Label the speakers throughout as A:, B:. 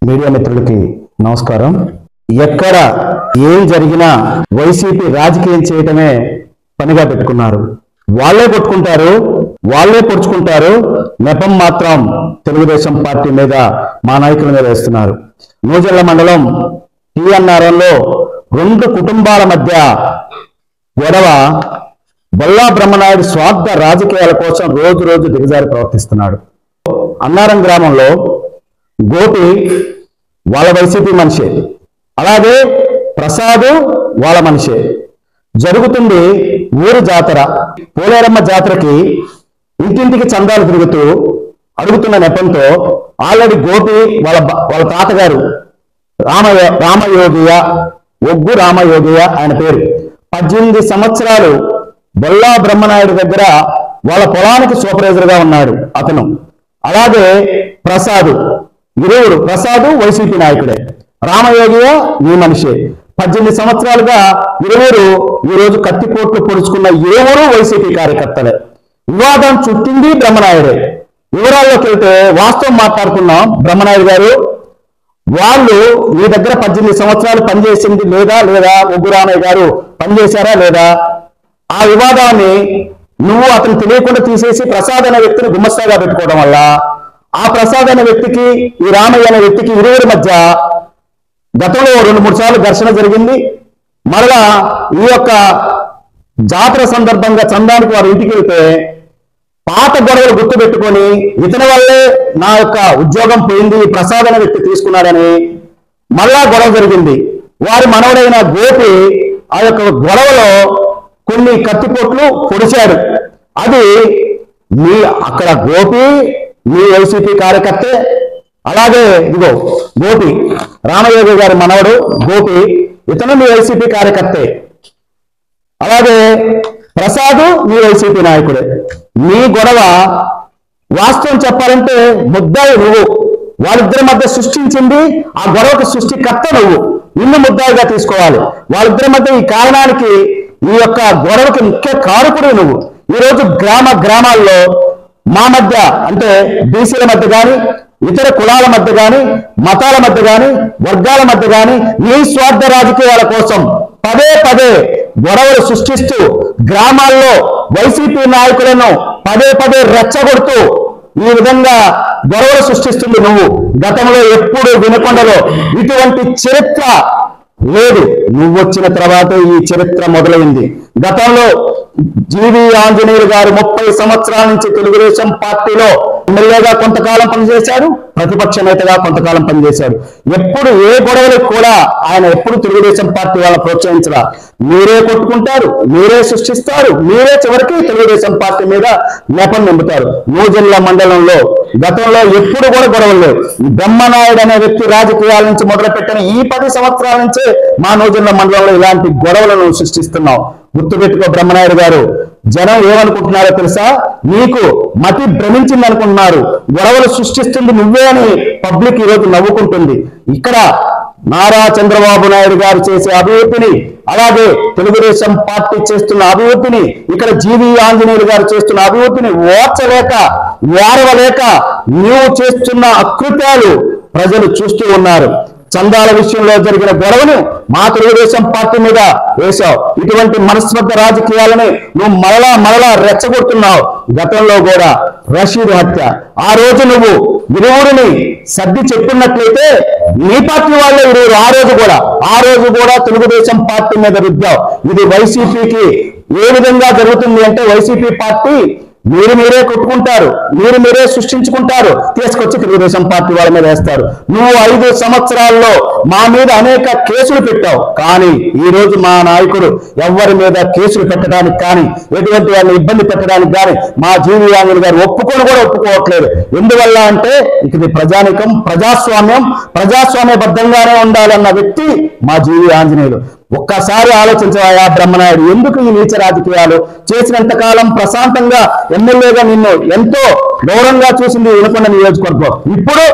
A: Media మిత్రులకి నమస్కారం. ఎక్కడ ఏం జరిగినా వైసీపీ రాజకీయం చేయటమే పనిగా పెట్టుకున్నారు. వాళ్ళే కొట్టుకుంటారు, వాళ్ళే పొడుచుకుంటారు. నెపం మాత్రం తెలుగుదేశం పార్టీ మీద, మా నాయకుల మీద వేస్తున్నారు. నూజెళ్ల మండలం టీఎన్ఆర్ఎంలో రెండు కుటుంబాల మధ్య గొడవ. బొల్లా బ్రహ్మనాయుడు స్వార్థ రాజకీయాల కోసం రోజు రోజు దిగజారి ప్రవర్తిస్తున్నాడు. అన్నారం గ్రామంలో గోపి వాళ్ళ వైసీపీ మనిషే, అలాగే ప్రసాదు వాళ్ళ మనిషే. జరుగుతుంది ఊరు జాతర. పోలేరమ్మ జాతరకి ఇంటింటికి చందాలు తిరుగుతూ అడుగుతున్న నెపంతో ఆల్రెడీ గోపి వాళ్ళ తాతగారు రామయోగియ, ఒగ్గు రామయోగియ ఆయన పేరు, 18 సంవత్సరాలు బొల్లా బ్రహ్మనాయుడు దగ్గర వాళ్ళ పొలానికి సూపర్వైజర్గా ఉన్నాడు అతను. అలాగే ప్రసాదు, ఇరువురు, ప్రసాదు వైసీపీ నాయకుడే, రామయోగియ ఈ మనిషే. 18 సంవత్సరాలుగా ఇరువురు ఈరోజు కత్తిపోట్లు పొడుచుకున్న ఇరువురు వైసీపీ కార్యకర్తలే. వివాదం చుట్టింది బ్రహ్మనాయుడే. వివరాల్లోకి వెళ్తే వాస్తవం మాట్లాడుకున్నాం. బ్రహ్మనాయుడు గారు వాళ్ళు మీ దగ్గర 18 సంవత్సరాలు పనిచేసింది లేదా ఒగ్గు రామయ్య గారు పనిచేశారా లేదా? ఆ వివాదాన్ని నువ్వు అతను తెలియకుండా తీసేసి ప్రసాద్ అనే వ్యక్తిని గుమస్తాగా పెట్టుకోవడం వల్ల ఆ ప్రసాద్ అనే వ్యక్తికి ఈ రామయ్య అనే వ్యక్తికి ఇరువురి మధ్య గతంలో 2-3 సార్లు ఘర్షణ జరిగింది. మరలా ఈ యొక్క జాతర సందర్భంగా చందానికి వారు ఇంటికి వెళ్తే పాత గొడవలు గుర్తుపెట్టుకొని ఇతని వల్లే నా యొక్క ఉద్యోగం పోయింది, ప్రసాద్ అనే వ్యక్తి తీసుకున్నాడని మళ్ళా గొడవ జరిగింది. వారి మనవడైన గోపి ఆ యొక్క గొడవలో కొన్ని కత్తిపోట్లు పొడిచాడు. అది అక్కడ గోపి మీ వైసీపీ కార్యకర్తే. అలాగే ఇదిగో గోపి రామయోగి గారి మనవడు గోపి, ఇతను మీ వైసీపీ కార్యకర్తే. అలాగే ప్రసాదు మీ వైసీపీ నాయకుడే. మీ గొడవ వాస్తవం చెప్పాలంటే ముద్దాయి నువ్వు, వాళ్ళిద్దరి మధ్య సృష్టించింది ఆ గొడవకు సృష్టికర్త నువ్వు. నిన్ను ముద్దాయిగా తీసుకోవాలి. వాళ్ళిద్దరి మధ్య ఈ కారణానికి, ఈ యొక్క గొడవకి ముఖ్య కారకుడు నువ్వు. ఈరోజు గ్రామాల్లో మా మధ్య, అంటే బీసీల మధ్య కానీ, ఇతర కులాల మధ్య కానీ, మతాల మధ్య కానీ, వర్గాల మధ్య కానీ నీ స్వార్థ రాజకీయాల కోసం పదే గొడవలు సృష్టిస్తూ గ్రామాల్లో వైసీపీ నాయకులను పదే రెచ్చగొడుతూ ఈ విధంగా గొడవలు సృష్టిస్తుంది నువ్వు. గతంలో ఎప్పుడు వినకొండలో ఇటువంటి చరిత్ర లేదు. నువ్వు వచ్చిన తర్వాత ఈ చరిత్ర మొదలైంది. గతంలో జీవి ఆంజనేయులు గారు 30 సంవత్సరాల నుంచి తెలుగుదేశం పార్టీలో ఎమ్మెల్యేగా కొంతకాలం పనిచేశారు, ప్రతిపక్ష నేతగా కొంతకాలం పనిచేశారు. ఎప్పుడు ఏ గొడవలకు కూడా ఆయన ఎప్పుడు తెలుగుదేశం పార్టీ వాళ్ళని ప్రోత్సహించరా. మీరే కొట్టుకుంటారు, మీరే సృష్టిస్తారు, మీరే చివరికి తెలుగుదేశం పార్టీ మీద నెపం నింపుతారు. నూజెళ్ల మండలంలో గతంలో ఎప్పుడు కూడా గొడవలు లేవు. బ్రహ్మనాయుడు అనే వ్యక్తి రాజకీయాల నుంచి మొదలుపెట్టిన ఈ 10 సంవత్సరాల నుంచే మా నూజెళ్ల మండలంలో ఇలాంటి గొడవలను సృష్టిస్తున్నావు. గుర్తుపెట్టుకో బ్రహ్మనాయుడు గారు, జనం ఏమనుకుంటున్నారో తెలుసా? నీకు మతి భ్రమించింది అనుకుంటున్నారు. గొడవలు సృష్టిస్తుంది నువ్వే అని పబ్లిక్ ఈరోజు నవ్వుకుంటుంది. ఇక్కడ నారా చంద్రబాబు నాయుడు గారు చేసే అభివృద్ధిని, అలాగే తెలుగుదేశం పార్టీ చేస్తున్న అభివృద్ధిని, ఇక్కడ జీవి ఆంజనేయులు గారు చేస్తున్న అభివృద్ధిని ఓర్వలేక నీవు చేస్తున్న అకృత్యాలు ప్రజలు చూస్తూ ఉన్నారు. చందాల విషయంలో జరిగిన గొడవను మా తెలుగుదేశం పార్టీ మీద వేశావు. ఇటువంటి మనస్పర్ధ రాజకీయాలని నువ్వు మరలా రెచ్చగొడుతున్నావు. గతంలో కూడా రషీద్ హత్య, ఆ రోజు నువ్వు ఇరువురిని సర్ది చెప్పినట్లయితే నీ పార్టీ వాళ్ళే ఇరువురు ఆ రోజు కూడా తెలుగుదేశం పార్టీ మీద రుద్దావు. ఇది వైసీపీకి ఏ విధంగా జరుగుతుంది అంటే, వైసీపీ పార్టీ మీరే కొట్టుకుంటారు, మీరే సృష్టించుకుంటారు, తీసుకొచ్చి తెలుగుదేశం పార్టీ వాళ్ళ మీద వేస్తారు. నువ్వు 5 సంవత్సరాల్లో మా మీద అనేక కేసులు పెట్టావు. కానీ ఈ రోజు మా నాయకుడు ఎవరి మీద కేసులు పెట్టడానికి కానీ, ఎటువంటి వాళ్ళని ఇబ్బంది పెట్టడానికి కానీ మా జీవి ఆంజనేయులు గారు ఒప్పుకోవట్లేదు. ఎందువల్ల అంటే ఇది ప్రజానికం, ప్రజాస్వామ్యబద్ధంగానే ఉండాలన్న వ్యక్తి మా జీవి ఆంజనేయులు. ఒక్కసారి ఆలోచించవా బ్రహ్మనాయుడు, ఎందుకు ఈ నీచ రాజకీయాలు? చేసినంతకాలం ప్రశాంతంగా ఎమ్మెల్యేగా నిన్ను ఎంతో గౌరవంగా చూసింది వినకొండ నియోజకవర్గం. ఇప్పుడు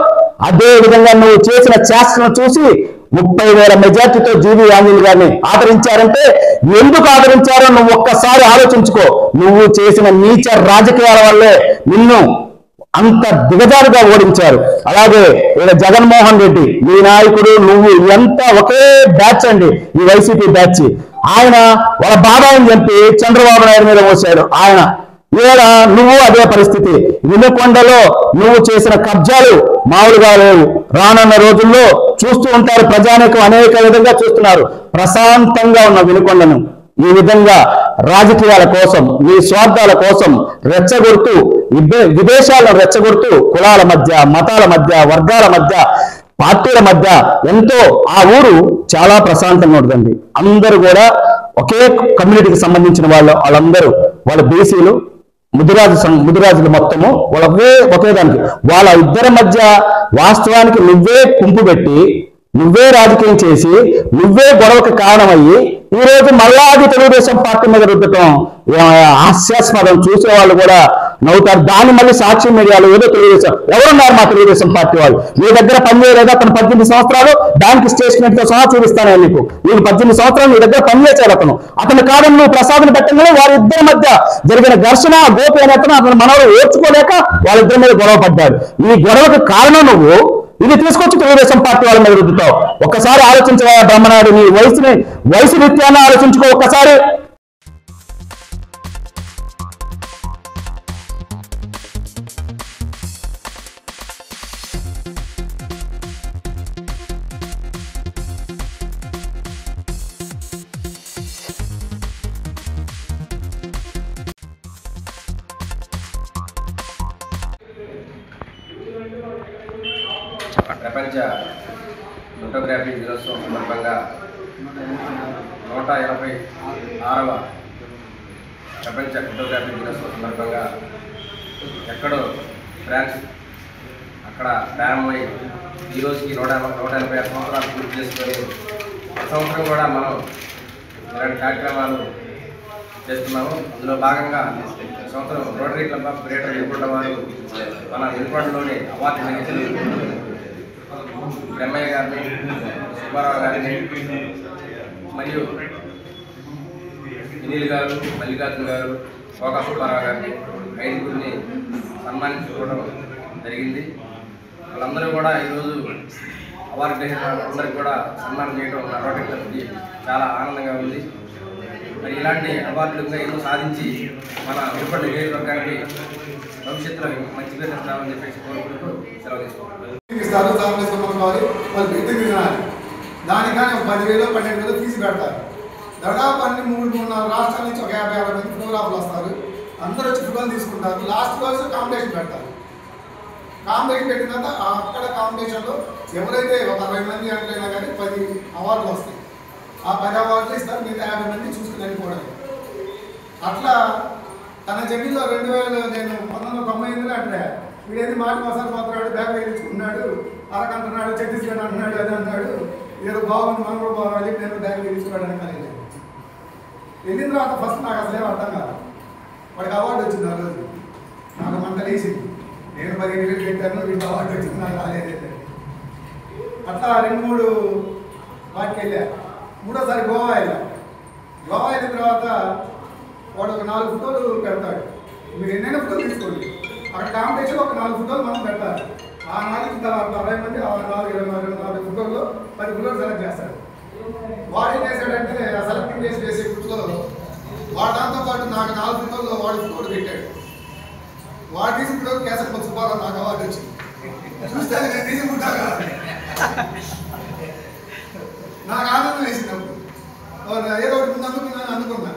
A: అదే విధంగా నువ్వు చేసిన చేష్టను చూసి 30,000 మెజార్టీతో జీవి ఆంజనేయులు గారిని ఆదరించారంటే ఎందుకు ఆదరించారో నువ్వు ఒక్కసారి ఆలోచించుకో. నువ్వు చేసిన నీచ రాజకీయాల వల్లే నిన్ను అంత దిగజారుగా ఓడించారు. అలాగే ఇక్కడ జగన్మోహన్ రెడ్డి, మీ నాయకుడు, నువ్వు ఎంత ఒకే బ్యాచ్ అండి, ఈ వైసీపీ బ్యాచ్. ఆయన వాళ్ళ బాబాయిని చంపి చంద్రబాబు నాయుడు మీద మోసాడు ఆయన. ఈవేళ నువ్వు అదే పరిస్థితి. వినుకొండలో నువ్వు చేసిన కబ్జాలు మామూలుగా లేవు. రానున్న రోజుల్లో చూస్తూ ఉంటారు ప్రజానీకం, అనేక విధంగా చూస్తున్నారు. ప్రశాంతంగా ఉన్న వినుకొండను ఈ విధంగా రాజకీయాల కోసం, మీ స్వార్థాల కోసం రెచ్చగొడుతూ, విదేశాలను రెచ్చగొడుతూ, కులాల మధ్య, మతాల మధ్య, వర్గాల మధ్య, పార్టీల మధ్య ఎంతో ఆ ఊరు చాలా ప్రశాంతంగా ఉంటుందండి. అందరూ కూడా ఒకే కమ్యూనిటీకి సంబంధించిన వాళ్ళందరూ, వాళ్ళ బీసీలు, ముదిరాజులు మొత్తము ఒకే దానికి, వాళ్ళ ఇద్దరి మధ్య వాస్తవానికి నువ్వే కుంపు పెట్టి, నువ్వే రాజకీయం చేసి, నువ్వే గొడవకు కారణమయ్యి ఈ రోజు మళ్ళా అది తెలుగుదేశం పార్టీ మీద రుద్దటం హాస్యాస్పదం. చూసే వాళ్ళు కూడా నవ్వుతారు. దాన్ని మళ్ళీ సాక్షి మీడియాలో ఏదో తెలుగుదేశం ఎవరున్నారు మా తెలుగుదేశం పార్టీ వాళ్ళు, మీ దగ్గర పనిచేయలేదు, అతను 18 సంవత్సరాలు బ్యాంక్ స్టేట్మెంట్ తో సహా చూపిస్తాను నీకు 18 సంవత్సరాలు నీ దగ్గర పనిచేసాడు అతను కాదని నువ్వు ప్రసాద్ని పెట్టగానే వారిద్దరి మధ్య జరిగిన ఘర్షణ, గోపి అనేతను అతను మనవడు ఓర్చుకోలేక వాళ్ళిద్దరి మీద గొడవ పడ్డాడు. ఈ గొడవకు కారణం నువ్వు ఇది తీసుకొచ్చి తెలుగుదేశం పార్టీ వాళ్ళ మీద రుద్దుతావు. ఒక్కసారి ఆలోచించవా బ్రహ్మనాయుడు, నీ వయసు రీత్యాన్ని ఆలోచించుకో ఒక్కసారి.
B: ప్రపంచ ఫోటోగ్రఫీ దినోత్సవం సందర్భంగా 186వ ప్రపంచ ఫోటోగ్రఫీ దినోత్సవం సందర్భంగా ఎక్కడో ఫ్రాన్స్ అక్కడ ప్రారంభమై ఈరోజుకి 186 సంవత్సరాలు పూర్తి చేసుకొని సంవత్సరం కూడా మనం ఇలాంటి కార్యక్రమాలు చేస్తున్నాము. అందులో భాగంగా సంవత్సరం rotary club of greater Vinukonda వారు మన వినుకొండలోని అవార్డు గ్రహీతలు బ్రహ్మయ్య గారిని, సుబ్బారావు గారిని మరియు వినీల్ గారు, మల్లికార్జున గారు, కోకా సుబ్బారావు గారిని 5గురిని సన్మానించుకోవడం జరిగింది. వాళ్ళందరూ కూడా ఈరోజు అవార్డు గ్రహీతలందరికీ కూడా సన్మానం చేయడం నా రోటరీ క్లబ్కి చాలా ఆనందంగా ఉంది. మరి ఇలాంటి అవార్డులు ఇంకా ఎన్నో సాధించి మన వినుకొండ నియోజకవర్గానికి భవిష్యత్తులో మంచి పేరు తెస్తామని చెప్పేసి కోరుకుంటూ సెలవు తీసుకుంటాం.
C: దానికని 10,000 12,000 ఫీజు పెడతారు. దాదాపు అన్ని 3-4 రాష్ట్రాల నుంచి ఒక 50-60 మంది ఫోటోగ్రాఫర్లు వస్తారు. అందరూ వచ్చి ఫోటోలు తీసుకుంటారు. లాస్ట్ రోజు కాంపిటీషన్ పెడతారు. కాంపిటీషన్ పెట్టిన తర్వాత అక్కడ కాంపిటీషన్లో ఎవరైతే ఒక 60 మంది అంటైనా కానీ 10 అవార్డులు వస్తాయి. ఆ 10 అవార్డులు ఇస్తారు. మిగతా 50 మంది చూసుకుని వెళ్ళిపోవడం. అట్లా తన జమీన్లో 2000 నేను 1998లో అంటే వీడేది మాట మసాలా పోతున్నాడు, బ్యాగ్ వేయించుకున్నాడు, అరకంటున్నాడు, ఛత్తీస్గఢ్ అంటున్నాడు, అది అంటాడు, ఏదో బాగుంది మనం కూడా బాగుంది, నేను బ్యాగ్ వేయించుకోవడానికి కలిగి వెళ్ళిన తర్వాత ఫస్ట్ నాకు అసలు ఏం అర్థం కాదు. వాడికి అవార్డు వచ్చింది. ఆ రోజు నాకు మంట లేచింది. నేను 15,000 పెట్టాను, వీడికి అవార్డు వచ్చింది, నాకు రాలేదు. అట్లా 2-3 వాటికి వెళ్ళా. మూడోసారి గోవా వెళ్ళా. గోవా వెళ్ళిన తర్వాత వాడు ఒక 4 ఫోటోలు పెడతాడు. మీరు ఎన్నైనా ఫోటోలు తీసుకోండి. అక్కడ కాంపిటీషన్ ఒక 4 ఫోటోలు మనం పెట్టాలి. ఆ 4 తర్వాత 60 మంది 4 ఫోటోల్లో 10 ఫోటోలు సెలెక్ట్ చేస్తాడు. వాడు ఏం చేశాడంటే ఆ సెలెక్టింగ్ చేసి వేసే ఫోటోలో వాడు దాంతో పాటు నాకు 4 ఫోటోల్లో వాడు ఫోటోలు పెట్టాడు. వాడు తీసిన ఫోటో కేసరి సుబ్బారావు నాకు అవార్డు వచ్చింది. చూస్తే నేను తీసుకుంటాను. నాకు ఆనందం వేసినప్పుడు ఏదో ఒకటి ముందు అనుకున్నా.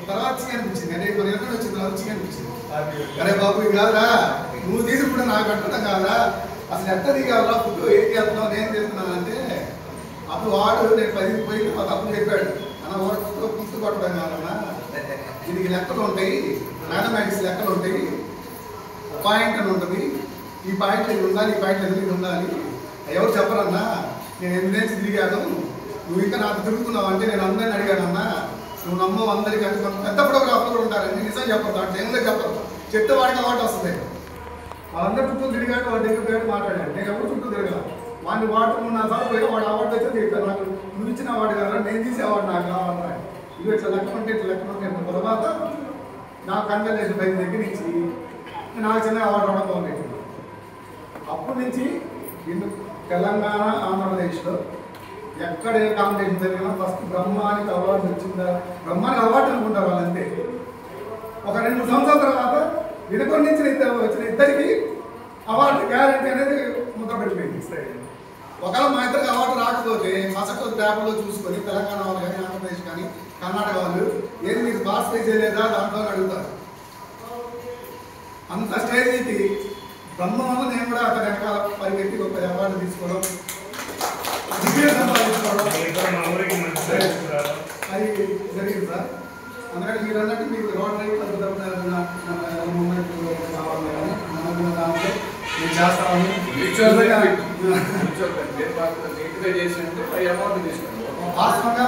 C: తర్వాత అనిపించింది, అదే కొన్ని ఎక్కడ వచ్చింది రుచిగా అనిపించింది. అరే బాబు ఇది కాదురా, నువ్వు తీసుకుంటే నాకు కట్టుకుంటాం కాదురా, అసలు ఎట్ట దిగాలా, ఫుడ్ ఏం చేస్తున్నావు, నేను చేస్తున్నాను అంటే అప్పుడు వాడు నేను 10 పోయి తప్పు చెప్పాడు. అన్న ఫుడ్ పుస్తు కొట్టడం కాదన్నా, దీనికి లెక్కలు ఉంటాయి, మ్యాథమెటిక్స్ లెక్కలు ఉంటాయి, పాయింట్ అని ఉంటుంది, ఈ పాయింట్లు ఇది ఉండాలి, ఈ పాయింట్లు ఎందుకు ఉండాలి, ఎవరు చెప్పరన్నా, నేను 8 నుంచి తిరిగాను, నువ్వు ఇంకా నాకు తిరుగుతున్నావు అంటే నేను అందరిని అడిగానన్నా, నువ్వు నమ్మవు, అందరికీ అంటే పెద్ద ఫోటోగ్రాఫర్లు ఉంటారండి, నిజం చెప్పరు, దాంట్లో ఎందుకు చెప్పరు, చెప్తే వాడికి అవార్డు వస్తుంది. వాళ్ళందరూ చుట్టూ తిరిగాడు, వాడి దగ్గర పేరు మాట్లాడాను. నేను ఎవరు చుట్టూ తిరగల, వాడిని వాడు 3-4 సార్లు పోయి వాడు అవార్డు వచ్చి చెప్పాను, నాకు నువ్వు ఇచ్చిన అవార్డు కదా, నేను తీసే అవార్డు నాకు కావాలన్నా, ఇవి ఇట్లా లెక్క ఉంటే ఇట్లా లెక్క ఉంటే తర్వాత నాకు కన్వెన్షన్ 5 దగ్గర నుంచి నాకు చిన్న అవార్డు రావడం బాగుంది. అప్పటి నుంచి ఇನ್ನು తెలంగాణ ఆంధ్రప్రదేశ్లో ఎక్కడ ఏ కాంపిటీషన్ జరిగినా ఫస్ట్ బ్రహ్మానికి అవార్డు వచ్చిందా, బ్రహ్మానికి అవార్డు అనుకుంటారు వాళ్ళంతే. ఒక 2-3 సంవత్సరాల తర్వాత వినుకొండ నుంచి వచ్చిన ఇద్దరికి అవార్డు గ్యారెంటీ అనేది ముద్ర పెట్టిపోయింది. ఒకవేళ మా ఇద్దరికి అవార్డు రాకపోతే మసక ట్యాబ్లో చూసుకొని తెలంగాణ వాళ్ళు కానీ ఆంధ్రప్రదేశ్ కానీ కర్ణాటక వాళ్ళు ఏది మీరు పార్టిసిపేట్ చేయలేదా దాంట్లో అడుగుతారు. అంత స్టేజ్కి బ్రహ్మ వల్ల నేను కూడా అతని వెనకాల పరిగెత్తి ఒక అవార్డు తీసుకోవడం, విజయం సంపాదించుకోవడం అది జరిగింది సార్. అందుకని మీరు అన్నట్టు మీకు రోడ్ రైట్ మూమెంట్ కావాలి కానీ మనకున్న దాంట్లో నేను చేస్తామని వాస్తవంగా